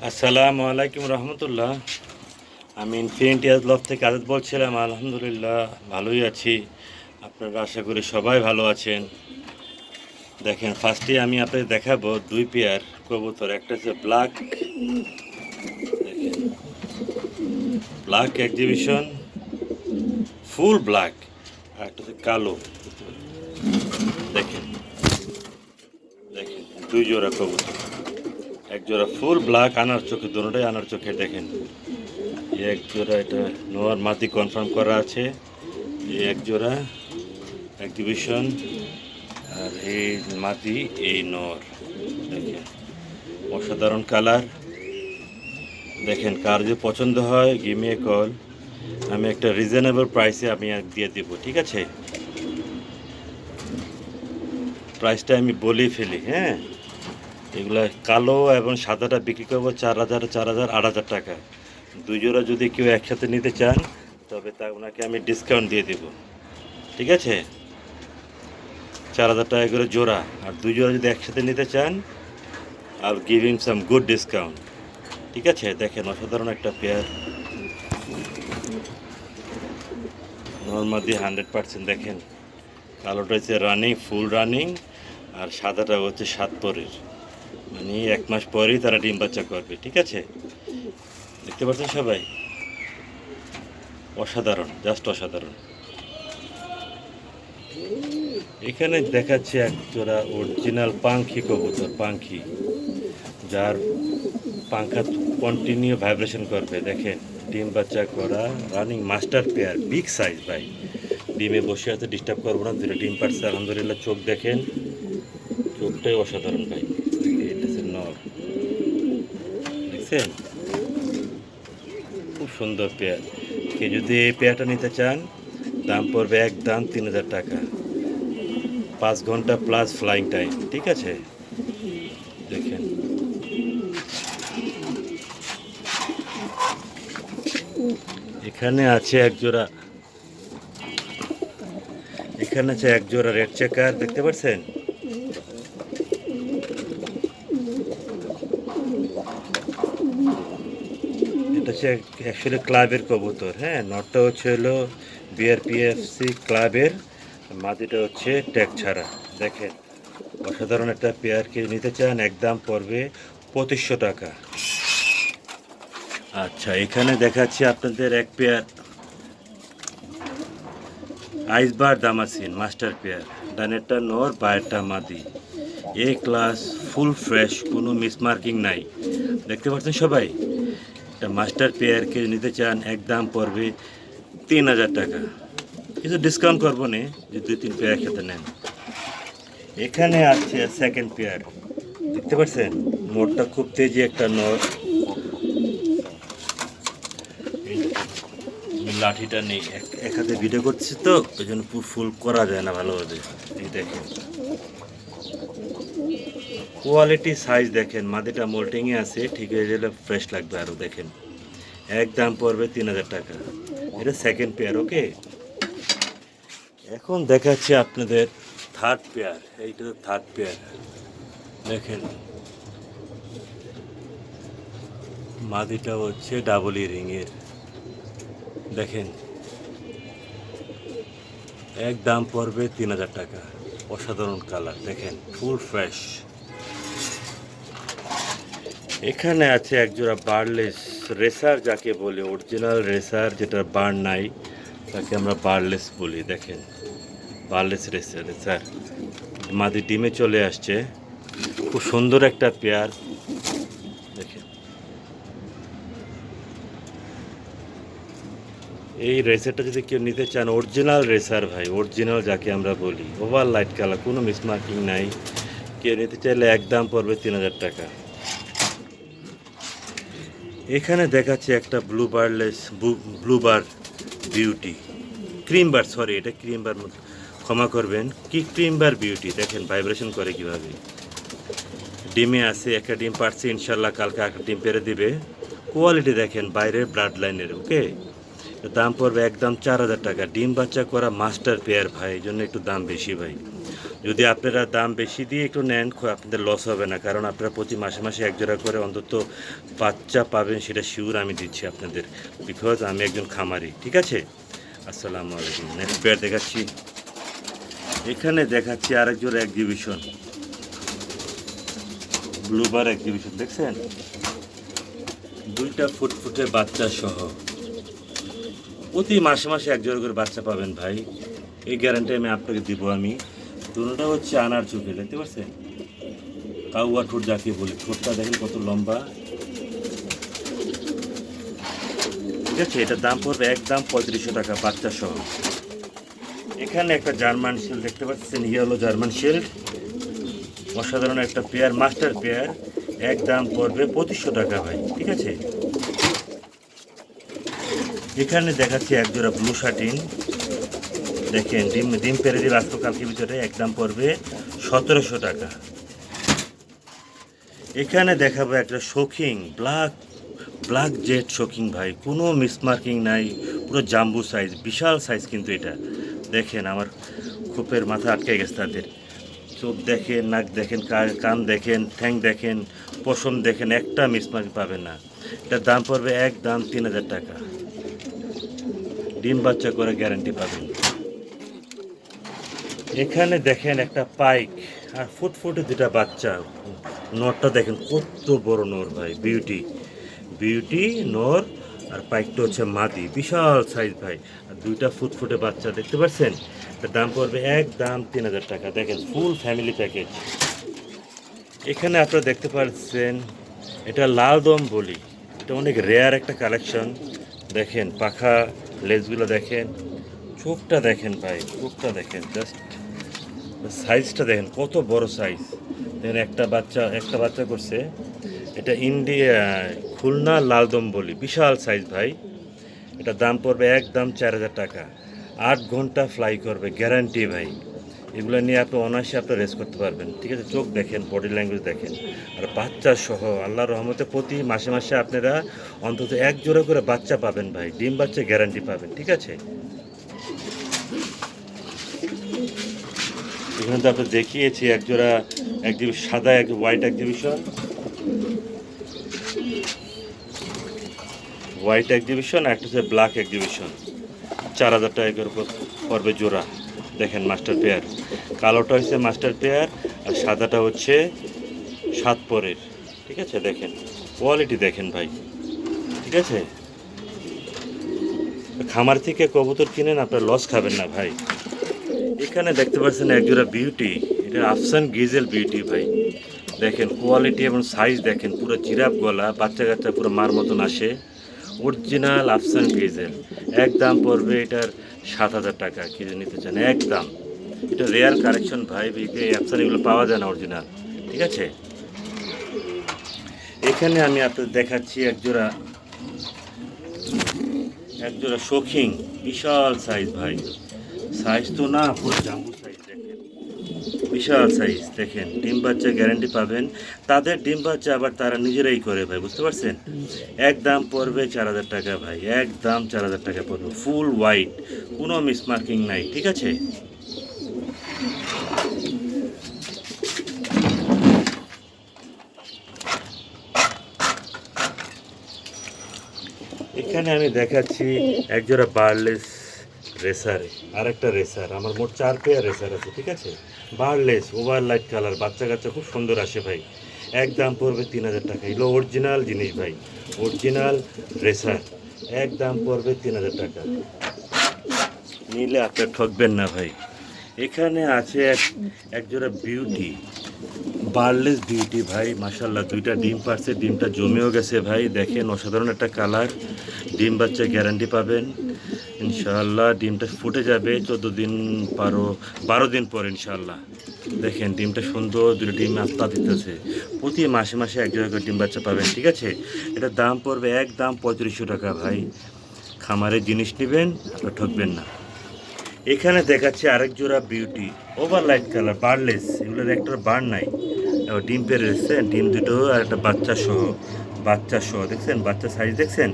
আসসালামু আলাইকুম রহমতুল্লাহ। আমি ইনফিনিটি লফ থেকে আজাদ বলছিলাম। আলহামদুলিল্লাহ ভালোই আছি। আপনারা আশা করি সবাই ভালো আছেন। দেখেন, ফার্স্টে আমি আপনাদের দেখাবো দুই পেয়ার কবুতর। একটা হচ্ছে ব্ল্যাক, দেখেন ব্ল্যাক এক্সিবিশন, ফুল ব্ল্যাক। আর একটা হচ্ছে কালো। দেখেন দেখেন দুই জোড়া কবুতর, এক জোড়া ফুল ব্ল্যাক আনার চোখে, দুটোটাই আনার চোখে। দেখেন এক জোড়া, এটা নোয়ার মাটি কনফার্ম করা আছে। এই এক জোড়া এক্সিবিশন, আর এই মাটি, এই নর। দেখেন অসাধারণ কালার। দেখেন, কার যে পছন্দ হয় গিভ মি এ কল। আমি একটা রিজনেবল প্রাইসে আমি দিয়ে দেবো, ঠিক আছে? প্রাইসটা আমি বলেই ফেলি, হ্যাঁ। এগুলা কালো এবং সাদাটা বিক্রি করবো 4,000, 4,000, 8,000 টাকা। দুই জোড়া যদি কেউ একসাথে নিতে চান তবে তা ওনাকে আমি ডিসকাউন্ট দিয়ে দেবো, ঠিক আছে? 4,000 টাকা করে জোড়া। আর দুই জোড়া যদি একসাথে নিতে চান I will give him some good discount, ঠিক আছে? দেখেন অসাধারণ একটা পেয়ার, নর্মাদি 100%। দেখেন কালোটা হচ্ছে রানিং, ফুল রানিং, আর সাদাটা হচ্ছে 7 পরের, মানে 1 মাস পরেই তারা ডিম বাচ্চা করবে, ঠিক আছে? দেখতে পাচ্ছেন সবাই, অসাধারণ, জাস্ট অসাধারণ। এখানে দেখাচ্ছে এক জোড়া অরিজিনাল পাঙ্খি কবুতর, পাঙ্খি, যার পাঙ্খা কন্টিনিউ ভাইব্রেশন করবে। দেখেন ডিম বাচ্চা করা running master pair, big size ভাই। ডিমে বসে আছে, ডিস্টার্ব করবো না। দুটো ডিম পারছে আলহামদুলিল্লাহ। চোখ দেখেন, চোখটাই অসাধারণ ভাই। এটা হচ্ছে নর, দেখছেন? খুব সুন্দর পেয়ার। কে যদি এই পেয়ারটা নিতে চান দাম পড়বে একদম 3,000 টাকা, 5 ঘন্টা প্লাস ফ্লাইং টাইম, ঠিক আছে? দেখেন এখানে আছে এক জোড়া, এখানে আছে এক জোড়া রেড চেকার, দেখতে পাচ্ছেন? এটা হচ্ছে অ্যাকচুয়ালি ক্লাবের কবুতর, হ্যাঁ। নটটা হচ্ছে হলো বিআরপিএফসি ক্লাবের, মাদিটা হচ্ছে ট্যাগ ছাড়া। দেখেন অসাধারণ একটা পেয়ারকে নিতে চান একদম পড়বে 2500 টাকা। আচ্ছা, এখানে দেখাচ্ছি আপনাদের এক পেয়ার আইসবার দামাসিন মাস্টার পেয়ার। ডানেরটা নর, বায়েরটা মাদি। এ ক্লাস, ফুল ফ্রেশ, কোনো মিসমার্কিং নাই। দেখতে পাচ্ছেন সবাই? এটা মাস্টার পেয়ারকে নিতে চান একদম পড়বে 3,000 টাকা। কিছু ডিসকাউন্ট করবো না যে 2-3 পেয়ার একসাথে নেন। এখানে আছে সেকেন্ড পেয়ার, দেখতে পাচ্ছেন? নটটা খুব তেজি একটা নট। লাঠিটা নেই, এক হাতে ভিডিও করছি তো ওই জন্য ফুল করা যায় না ভালোভাবে। এই দেখেন কোয়ালিটি, সাইজ দেখেন। মাদিটা মোল্টিংয়ে আছে, ঠিক হয়ে গেলে ফ্রেশ লাগবে আরও। দেখেন একদম পড়বে 3,000 টাকা। এটা সেকেন্ড পেয়ার, ওকে। এখন দেখাচ্ছি আপনাদের থার্ড পেয়ার। এইটা থার্ড পেয়ার, দেখেন মাদিটা হচ্ছে ডাবল রিংয়ের। দেখেন একদম পড়বে 3,000 টাকা। অসাধারণ কালার, দেখেন ফুল ফ্রেশ। এখানে আছে একজোড়া বার্লেস রেসার, যাকে বলে অরিজিনাল রেসার, যেটা বার নাই তাকে আমরা বার্লেস বলি। দেখেন বার্লেস রেসার মাদি ডিমে চলে আসছে, খুব সুন্দর একটা পেয়ার। দেখেন এই রেসারটা যদি কেউ নিতে চান, অরিজিনাল রেসার ভাই, অরিজিনাল যাকে আমরা বলি, ওভার লাইট কালার, কোনো মিসমার্কিং নাই। কেউ নিতে চাইলে একদম পড়বে 3,000 টাকা। এখানে দেখাচ্ছে একটা ব্লুবার বিউটি, ক্রিমবার, সরি এটা ক্রিমবার, ক্ষমা করবেন, কি ক্রিমবার বিউটি। দেখেন ভাইব্রেশন করে কিভাবে। ডিমে আছে, একটা ডিম পারছে, ইনশাল্লাহ কালকে একটা ডিম পেরে দিবে। কোয়ালিটি দেখেন, বাইরের ব্লাড লাইনের, ওকে। দাম পড়বে একদম 4,000 টাকা। ডিম বাচ্চা করা মাস্টার পেয়ার ভাই, এই জন্য একটু দাম বেশি ভাই। যদি আপনারা দাম বেশি দিয়ে একটু নেন আপনাদের লস হবে না, কারণ আপনারা প্রতি মাসে মাসে এক জোড়া করে অন্তত বাচ্চা পাবেন, সেটা শিওর আমি দিচ্ছি আপনাদের, বিকজ আমি একজন খামারি। ঠিক আছে, আসসালামু আলাইকুম। নেক্সট পেয়ার দেখাচ্ছি। এখানে দেখাচ্ছি আরেক জোড়া এক্সিবিশন, ব্লুবার এক্সিবিশন, দেখছেন? দুইটা ফুটফুটে বাচ্চা সহ প্রতি মাসে মাসে এক জোড়া করে বাচ্চা পাবেন ভাই, এই গ্যারান্টি আমি আপনাকে দিব। আমি দুটোটা হচ্ছে আনার চোখে, দেখতে পাচ্ছেন? কাউয়া ঠোঁট যাকে বলি, ঠোঁটটা দেখেন কত লম্বা। ঠিক আছে, এটার দাম পড়বে একদম 3500 টাকা বাচ্চা সহ। এখানে একটা জার্মান শিল্ড দেখতে পাচ্ছেন, ইয়েলো জার্মান শিল্ড, অসাধারণ একটা পেয়ার, মাস্টার পেয়ার, একদম পড়বে 2500 টাকা ভাই। ঠিক আছে, এখানে দেখাচ্ছি এক জোড়া ব্লু শার্টিন, দেখেন ডিম পেরে দিবে আজকে কালকে ভিতরে, একদম পড়বে 1700 টাকা। এখানে দেখাবো একটা শোকিং ব্ল্যাক জেট শোকিং ভাই, কোনো মিসমার্কিং নাই, পুরো জাম্বু সাইজ, বিশাল সাইজ কিন্তু এটা। দেখেন আমার খোপের মাথা আটকে গেছে তাদের, চোখ দেখেন, নাক দেখেন, কান দেখেন, ঠ্যাং দেখেন, পশম দেখেন, একটা মিসমার্কিং পাবেন না। এটার দাম পড়বে একদম 3000 টাকা, ডিম বাচ্চা করে গ্যারান্টি পাবেন। এখানে দেখেন একটা পাইক আর ফুটফুটে দুটা বাচ্চা, নরটা দেখেন কত বড় নর ভাই, বিউটি নর, আর পাইকটা হচ্ছে মাদি, বিশাল সাইজ ভাই, আর দুইটা ফুটফুটে বাচ্চা দেখতে পাচ্ছেন। এটার দাম পড়বে একদম 3000 টাকা, দেখেন ফুল ফ্যামিলি প্যাকেজ। এখানে আপনারা দেখতে পাচ্ছেন এটা লাল দম বলি, এটা অনেক রেয়ার একটা কালেকশন। দেখেন পাখা লেজগুলো দেখেন, চোখটা দেখেন ভাই, চোখটা দেখেন, জাস্ট সাইজটা দেখেন কত বড় সাইজ। দেখেন একটা বাচ্চা করছে, এটা ইন্ডিয়া খুলনা লালদম বলি, বিশাল সাইজ ভাই। এটা দাম পড়বে একদম 4000 টাকা, 8 ঘন্টা ফ্লাই করবে গ্যারান্টি ভাই। এগুলো নিয়ে আপনি অনায়াসে আপনি রেস করতে পারবেন। ঠিক আছে, চোখ দেখেন, বডি ল্যাঙ্গুয়েজ দেখেন, আর বাচ্চা সহ আল্লাহর রহমতে প্রতি মাসে মাসে আপনারা অন্তত এক জোড়া করে বাচ্চা পাবেন ভাই, ডিম বাচ্চা গ্যারান্টি পাবেন। ঠিক আছে, এখানে তো আপনি দেখিয়েছি এক জোড়া এক্সিবিশন, সাদা এক হোয়াইট এক্সিবিশন, একটা হচ্ছে ব্ল্যাক এক্সিবিশন, 4000 টাকা করে পড়বে জোড়া। দেখেন মাস্টার পেয়ার, কালোটা হচ্ছে মাস্টার পেয়ার, আর সাদাটা হচ্ছে 7 পরের। ঠিক আছে, দেখেন কোয়ালিটি দেখেন ভাই। ঠিক আছে, খামার থেকে কবুতর কিনেন, আপনার লস খাবেন না ভাই। এখানে দেখতে পাচ্ছেন একজোড়া বিউটি, এটা আফসান গিজেল বিউটি ভাই, দেখেন কোয়ালিটি এবং সাইজ দেখেন, পুরো জিরাফ গলা, বাচ্চা কাচ্চা পুরো মার মতন আসে, অরিজিনাল আফসান গিজেল। একদম পড়বে এটার 7000 টাকা, কিনে নিতে চান একদম, এটা রেয়ার কালেকশন ভাই, এই আফসান এগুলো পাওয়া যায় না অরিজিনাল। ঠিক আছে, এখানে আমি আপনাদের দেখাচ্ছি একজোড়া শৌখিন, বিশাল সাইজ ভাই, সাইজ তো না পুরো জাম্বু সাইজ, দেখেন বিশাল সাইজ। দেখেন ডিম বাচ্চা গ্যারান্টি পাবেন, তাদের ডিম বাচ্চা আবার তারা নিজেরাই করে ভাই, বুঝতে পারছেন? একদম পড়বে 4000 টাকা ভাই, একদম 4000 টাকা পড়বে, ফুল হোয়াইট, কোনো মিসমার্কিং নাই। ঠিক আছে, এখানে আমি দেখাচ্ছি একজোড়া বার্লেস রেসার, আর একটা রেসার, আমার মোট 4 পেয়ার রেসার আছে। ঠিক আছে, বার্লেস ওভার লাইট কালার, বাচ্চা কাচ্চা খুব সুন্দর আসে ভাই, একদম পড়বে 3000 টাকা। এগুলো অরিজিনাল জিনিস ভাই, অরিজিনাল রেসার, একদম পড়বে 3000 টাকা, নিলে আপনি ঠকবেন না ভাই। এখানে আছে একজোড়া বিউটি, বার্লেস বিউটি ভাই, মাশাল্লাহ, দুইটা ডিম পারছে, ডিমটা জমেও গেছে ভাই, দেখেন অসাধারণ একটা কালার, ডিম বাচ্চা গ্যারান্টি পাবেন ইনশাআল্লাহ। ডিমটা ফুটে যাবে 12 দিন 12 দিন পর ইনশাআল্লাহ। দেখেন ডিমটা সুন্দর, দুটো ডিম আত্মা দিতেছে, প্রতি মাসে মাসে এক জায়গায় করে ডিম বাচ্চা পাবেন। ঠিক আছে, এটার দাম পড়বে একদম 3500 টাকা ভাই, খামারের জিনিস নেবেন আপনার ঠকবেন না। এখানে দেখাচ্ছে আরেক জোড়া বিউটি, ওভার লাইট কালার, বার্লেস, এগুলোর একটা বার নাই, ডিম পেরে এসছে, ডিম দুটো আর একটা বাচ্চা সহ দেখছেন, বাচ্চা সাইজ দেখছেন,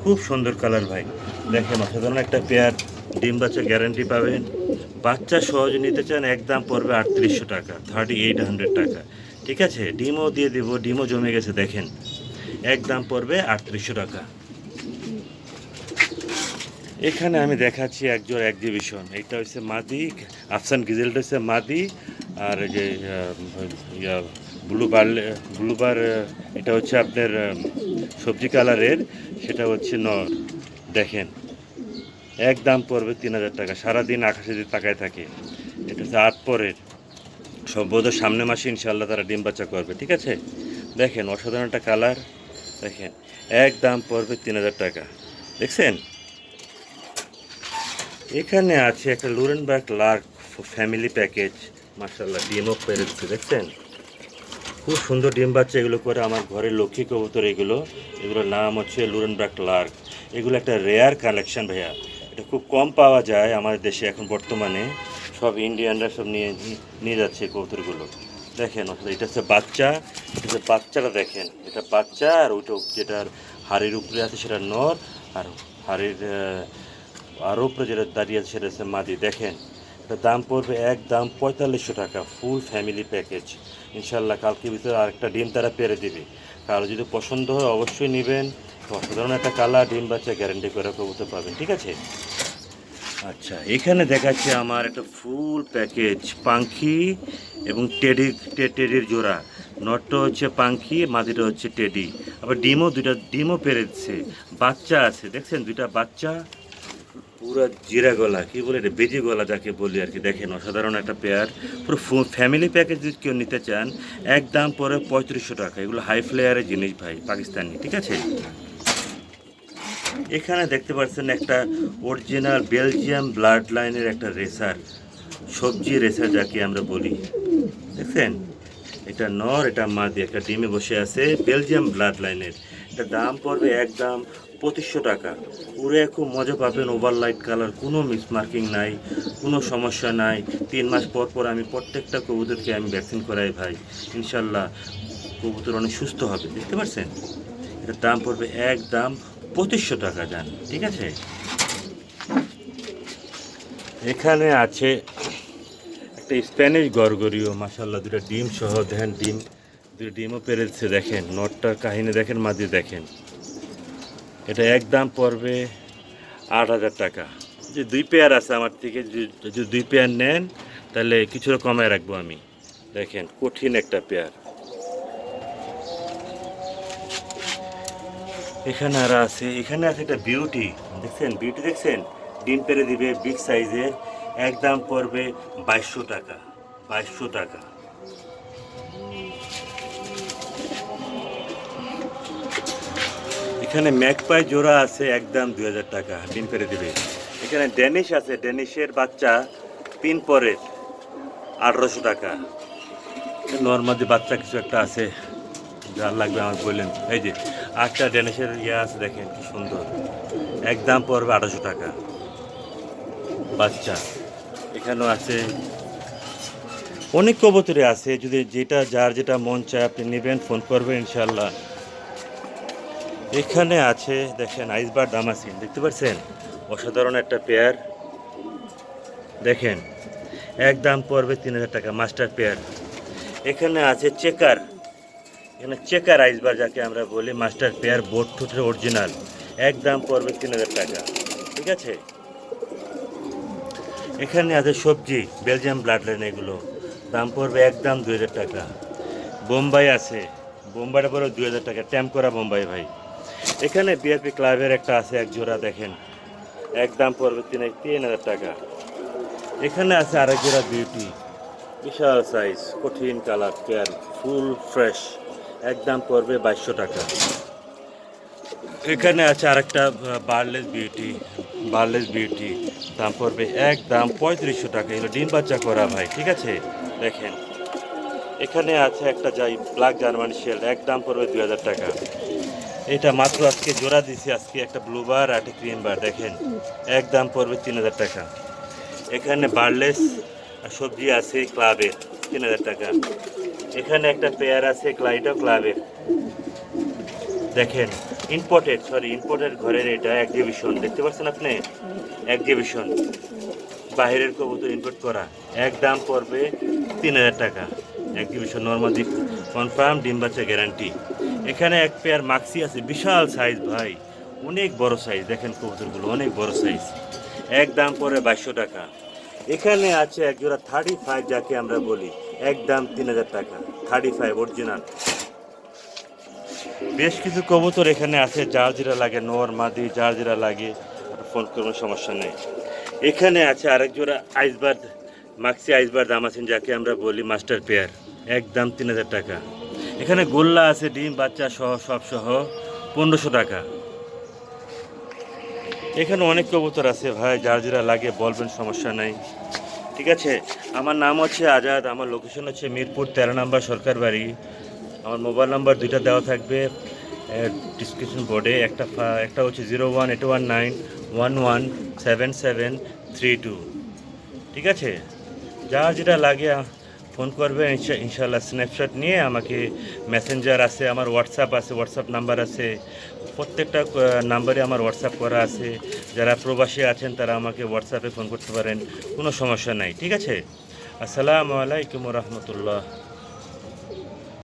খুব সুন্দর কালার ভাই। দেখেন অসাধারণ একটা পেয়ার, ডিম বাচ্চা গ্যারান্টি পাবেন, বাচ্চা সহজে নিতে চান একদম পড়বে 3800 টাকা, 3800 টাকা। ঠিক আছে, ডিমও দিয়ে দিব, ডিমও জমে গেছে দেখেন, একদম পড়বে 3800 টাকা। এখানে আমি দেখাচ্ছি একজোড়া এক্সিবিশন। এটা হচ্ছে মাদি, আফসান গিজেলটা হচ্ছে মাদি, আর এই যে ব্লুবার এটা হচ্ছে আপনার সবজি কালারের, সেটা হচ্ছে নর। দেখেন একদম পড়বে 3000 টাকা। সারাদিন আকাশে দিয়ে তাকায় থাকে। এটা হচ্ছে 8 পরের, সম্ভবত সামনে মাসে ইনশাল্লাহ তারা ডিম বাচ্চা করবে। ঠিক আছে, দেখেন অসাধারণ একটা কালার। দেখেন একদম পড়বে 3000 টাকা। দেখছেন, এখানে আছে একটা লুরেনবার্গ লার্ক ফ্যামিলি প্যাকেজ। মাশাআল্লাহ ডিমও পেরেছে, দেখছেন খুব সুন্দর ডিম বাচ্চা এগুলো করে আমার ঘরের লক্ষ্মী কবুতর। এগুলোর নাম হচ্ছে লুরেনবার্গ লার্ক। এগুলো একটা রেয়ার কালেকশন ভাইয়া, এটা খুব কম পাওয়া যায় আমাদের দেশে এখন বর্তমানে। সব ইন্ডিয়ানরা সব নিয়ে যাচ্ছে কবুতরগুলো। দেখেন এটা হচ্ছে বাচ্চা, এটা বাচ্চাটা দেখেন, এটা বাচ্চা, আর ওইটা যেটার হাড়ির উপরে আছে সেটা নর, আর হাড়ির আর উপরে যেটা দাঁড়িয়ে আছে সেটা হচ্ছে মাদি। দেখেন এটার দাম পড়বে একদম 4500 টাকা, ফুল ফ্যামিলি প্যাকেজ। ইনশাল্লাহ কালকে ভিতরে আরেকটা ডিম তারা পেরে দিবে। কারো যদি পছন্দ হয় অবশ্যই নেবেন। অসাধারণ একটা কালার, ডিম বাচ্চা গ্যারান্টি করে কবুতর পাবেন। ঠিক আছে, আচ্ছা এখানে দেখাচ্ছে আমার একটা ফুল প্যাকেজ পাখি এবং টেডির জোড়া। নটটা হচ্ছে পাখি, মাদিটা হচ্ছে টেডি। আবার দুইটা ডিমও পেরে দিচ্ছে, বাচ্চা আছে দেখছেন, দুইটা বাচ্চা, পুরো জিরা গলা, কি বলে এটা, বেজি গলা যাকে বলি আর কি। দেখেন অসাধারণ একটা পেয়ার, পুরো ফ্যামিলি প্যাকেজ যদি কেউ নিতে চান একদম পরে 3500 টাকা। এগুলো হাই ফ্লেয়ারের জিনিস ভাই, পাকিস্তানি। ঠিক আছে, এখানে দেখতে পাচ্ছেন একটা অরিজিনাল বেলজিয়াম ব্লাড লাইনের একটা রেসার, সবজি রেসার যাকে আমরা বলি। দেখছেন এটা নর, এটা মাদি, একটা ডিমে বসে আছে, বেলজিয়াম ব্লাড লাইনের। এটা দাম পড়বে একদম 2500 টাকা। উড়ে খুব মজা পাবেন, ওভারলাইট কালার, কোনো মিসমার্কিং নাই, কোনো সমস্যা নাই। 3 মাস পর পর আমি প্রত্যেকটা কবুতরকে আমি ভ্যাকসিন করাই ভাই। ইনশাল্লাহ কবুতর অনেক সুস্থ হবে। দেখতে পাচ্ছেন এটার দাম পড়বে একদম 2500 টাকা যান। ঠিক আছে, এখানে আছে একটা স্প্যানিশ গরগরিও, মাশাল্লাহ দুটো ডিম সহ। দেখেন দুটো ডিমও পেরেছে। দেখেন নটটার কাহিনী দেখেন, মাদি দেখেন। এটা একদম পড়বে 8000 টাকা। যে 2 পেয়ার আছে আমার থেকে, যদি 2 পেয়ার নেন তাহলে কিছুটা কমায় রাখবো আমি। দেখেন কঠিন একটা পেয়ার। এখানে আর আছে, এখানে আছে একটা বিউটি। দেখছেন বিউটি, দেখছেন ডিম পেরে দিবে, বিগ সাইজের। একদম পড়বে 2200 টাকা, 2200 টাকা। এখানে ম্যাকপাই জোড়া আছে একদম 2000 টাকা, ডিম পেরে দিবে। এখানে ড্যানিশ আছে, ড্যানিশের বাচ্চা 3 পরের, 1800 টাকা। নর্মালি বাচ্চা কিছু একটা আছে, যার লাগবে আমার বললেন। এই যে আটটা ড্যানিশের আছে, দেখেন কি সুন্দর, একদম পড়বে 1800 টাকা বাচ্চা। এখানেও আছে অনেক কবুতরে আছে, যদি যার যেটা মন চায় আপনি নেবেন, ফোন করবেন ইনশাল্লাহ। এখানে আছে দেখেন আইসবার দামাসিন, দেখতে পাচ্ছেন অসাধারণ একটা পেয়ার। দেখেন একদম পড়বে 3000 টাকা, মাস্টার পেয়ার। এখানে আছে চেকার, এখানে চেকার আইসবার যাকে আমরা বলি, মাস্টার পেয়ার, বোট ঠোঁটের অরিজিনাল। একদম পড়বে 3000 টাকা। ঠিক আছে, এখানে আছে সবজি বেলজিয়াম ব্লাড লাইন, এগুলো দাম পড়বে একদম 2000 টাকা। বোম্বাই আছে, বোম্বাইটা পড়বে 2000 টাকা, ট্যাম্প করা বোম্বাই ভাই। এখানে বিআরপি ক্লাবের একটা আছে এক জোড়া, দেখেন একদম পড়বে 3000 টাকা। এখানে আছে আরেক জোড়া বিউটি, বিশাল সাইজ, কঠিন কালার পেয়ার, ফুল ফ্রেশ, একদম পড়বে 2200 টাকা। এখানে আছে আরেকটা বার্লেস বিউটি, দাম পড়বে একদম 3500 টাকা। এগুলো ডিম বাচ্চা করা ভাই। ঠিক আছে, দেখেন এখানে আছে একটা ব্ল্যাক জার্মান শেল্ড, একদম পড়বে 2000 টাকা। এটা মাত্র আজকে জোড়া দিছি, আজকে একটা ব্লুবার আর একটা ক্রিমবার। দেখেন একদম পড়বে 3000 টাকা। এখানে বার্লেস আর সবজি আছে ক্লাবের, 3000 টাকা। এখানে একটা পেয়ার আছে ক্লাবের, দেখেন ইম্পোর্টেড ঘরের, এটা এক্সিবিশন, দেখতে পাচ্ছেন আপনি, এক্সিবিশন বাইরের কবুতর ইম্পোর্ট করা, এক দাম পড়বে 3000 টাকা। এক্সিবিশন নর্মাদি কনফার্ম, ডিম বাচ্চা গ্যারান্টি। এখানে এক পেয়ার মাক্সি আছে, বিশাল সাইজ ভাই, অনেক বড় সাইজ, দেখেন কবুতরগুলো অনেক বড় সাইজ, এক দাম পড়ে 2200 টাকা। এখানে আছে এক জোড়া 35 যাকে আমরা বলি, এক দাম 3000 টাকা, 35 অরিজিনাল। বেশ কিছু কবুতর এখানে আছে, যার যেটা লাগে, নর মাদি যার যেটা লাগে ফোন করবেন, সমস্যা নেই। এখানে আছে আরেক জোড়া আইসবার্ড, মাক্সি আইসবার্ড দামাসিন যাকে আমরা বলি, মাস্টার পেয়ার, একদম 3000 টাকা। এখানে গোল্লা আছে, ডিম বাচ্চা সহ সব সহ 1500 টাকা। এখানে অনেক কবুতর আছে ভাই, যার যেটা লাগে বলবেন, সমস্যা নাই, ঠিক আছে। আমার নাম হচ্ছে আজাদ, আমার লোকেশন হচ্ছে মিরপুর 13 নম্বর সরকার বাড়ি। আমার মোবাইল নাম্বার দুইটা দেওয়া থাকবে ডিসক্রিপশন বোর্ডে, একটা হচ্ছে 01819117732, ঠিক আছে। যার যেটা লাগে ফোন করবে, ইনশাল্লাহ। স্ন্যাপশট নিয়ে আমাকে মেসেঞ্জার আছে, আমার হোয়াটসঅ্যাপ আছে, হোয়াটসঅ্যাপ নাম্বার আছে, প্রত্যেকটা নাম্বারে আমার হোয়াটসঅ্যাপ করা আছে। যারা প্রবাসী আছেন তারা আমাকে হোয়াটসঅ্যাপে ফোন করতে পারেন, কোনো সমস্যা নাই, ঠিক আছে। আসসালামু আলাইকুম রহমতুল্লাহ।